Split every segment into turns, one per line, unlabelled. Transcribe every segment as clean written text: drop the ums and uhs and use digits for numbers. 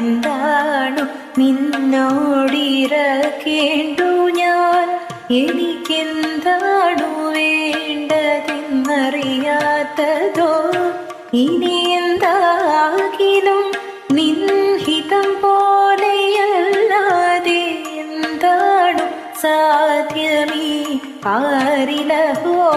എന്താണു നിന്നോടിരക്കേണ്ടു ഞാൻ. എനിക്കെന്താണു വേണ്ടതെന്നറിയാത്തതോ. ഇനി എന്താകിലും നിൻഹിതം പോലെയല്ലാതെ എന്താണു സാധ്യമീ പാരിലഹോ.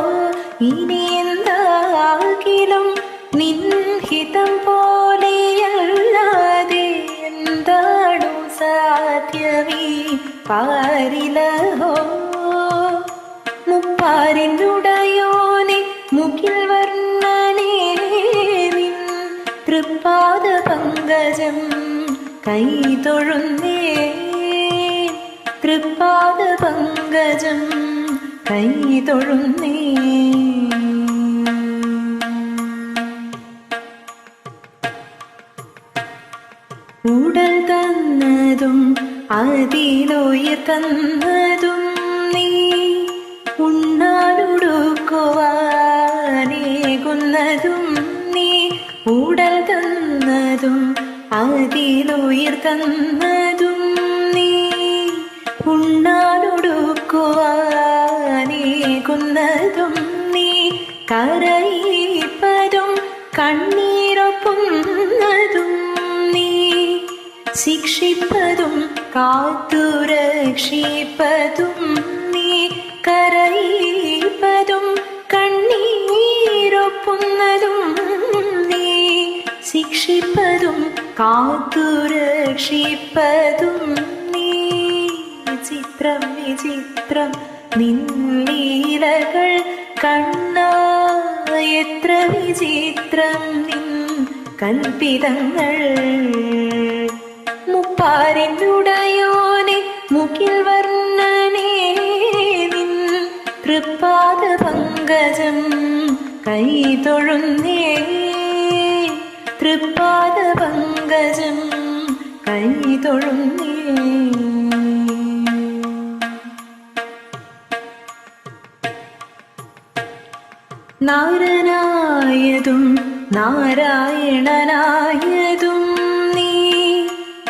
ഇനി എന്താകിലും നിൻഹിതം പോലെയല്ലാതെ എന്താണു സാധ്യമീ പാരിലഹോ. മുപ്പാരിനുടയോനെ മുകിൽ വർണ്ണനേ നിൻ തൃപ്പാദ പങ്കജം കൈതൊഴുന്നേ. തൃപ്പാദ പങ്കജം കൈതൊഴുന്നേ. ഉടൽ തന്നതും അതിലുയിർ തന്നതും നീ. ഉണ്ണാനുടുക്കുവാനേകുന്നതും നീ. ഉടൽ തന്നതും അതിലുയിർ തന്നതും നീ. ഉണ്ണാനുടുക്കുവാനേകുന്നതും നീ. കരയിപ്പതും കണ്ണീരൊപ്പുന്നതും നീ. ശിക്ഷിപ്പതും കാത്തുരക്ഷിപ്പതും നീ. കരയിപ്പതും കണ്ണീരൊപ്പുന്നതും നീ. ശിക്ഷിപ്പതും കാത്തുരക്ഷിപ്പതും നീ. ചിത്രം വിചിത്രം നിൻ ലീലകൾ കണ്ണാ. എത്ര വിചിത്രം നിൻ കൽപ്പിതങ്ങൾ. മുപ്പാരിനുടയോനെ മുകിൽ വർണ്ണനേ നിൻ തൃപ്പാദ പങ്കജം കൈതൊഴുന്നേ. തൃപ്പാദ പങ്കജം കൈതൊഴുന്നേ. നാരനായതും നാരായണനായതും നീ.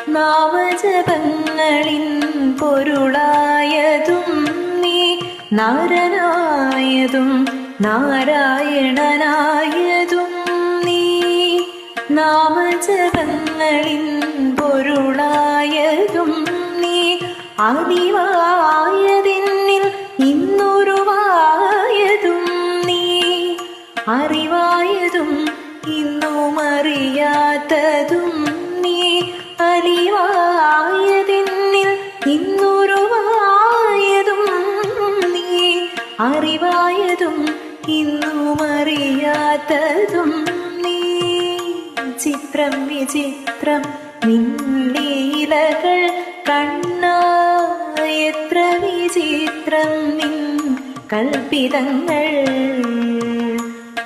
നാമജപങ്ങളിൻ പൊരുളായതും നീ. നാരനായതും നാരായണനായതും നീ. നാമജപങ്ങളിൻ പൊരുളായതും നീ. അറിവായതിന്നിൽ ഇന്നുരുവായതും നീ. അറിവായതും ഇന്നും അറിയാത്തതും നീ. അറിവായതിന്നിൽ ഇന്നുരുവായതും നീ. അറിവായതും ഇന്നും അറിയാത്തതും നീ. ചിത്രം വിചിത്രം നിൻ ലീലകൾ കണ്ണാ. എത്ര വിചിത്രം നിൻ കൽപ്പിതങ്ങൾ.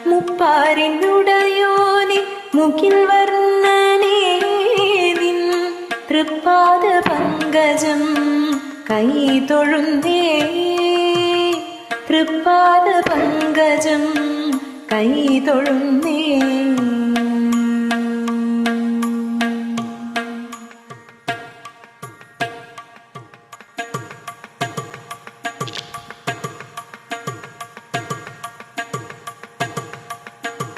മുപ്പാരിനുടയോനെ മുകിൽ വർണ്ണനേ നിൻ തൃപ്പാദ പങ്കജം കൈതൊഴുന്നേ. തൃപ്പാദ പങ്കജം കൈതൊഴുന്നേ.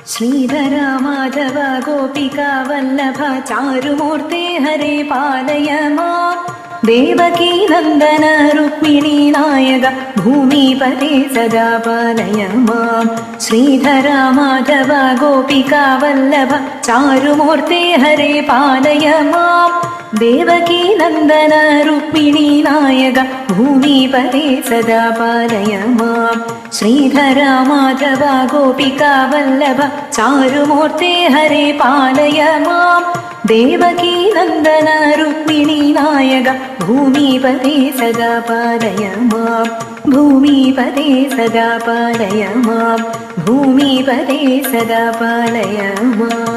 ശ്രീധര മാധവ ഗോപിക വല്ലഭ ചാരുമൂർത്തേ ഹരേ പാലയ മാം. ദേവകീ നന്ദന രുക്മിണീ നായക ഭൂമിപതേ സദാ പാലയ മാം. ശ്രീധര മാധവ ഗോപിക വല്ലഭ ചാരുമൂർത്തേ ഹരേ പാലയ മാം. ദേവകീ നന്ദന രുക്മിണീ നായക ഭൂമിപതേ സദാ പാലയ മാം. ശ്രീധര മാധവ ഗോപിക വല്ലഭ ചാരുമൂർത്തേ ഹരേ പാലയ മാം. ദേവകീ നന്ദന രുക്മിണീ നായക ഭൂമിപതേ സദാ പാലയ മാം. ഭൂമിപതേ സദാ പാലയ മാം. ഭൂമിപതേ സദാ പാലയ മാം.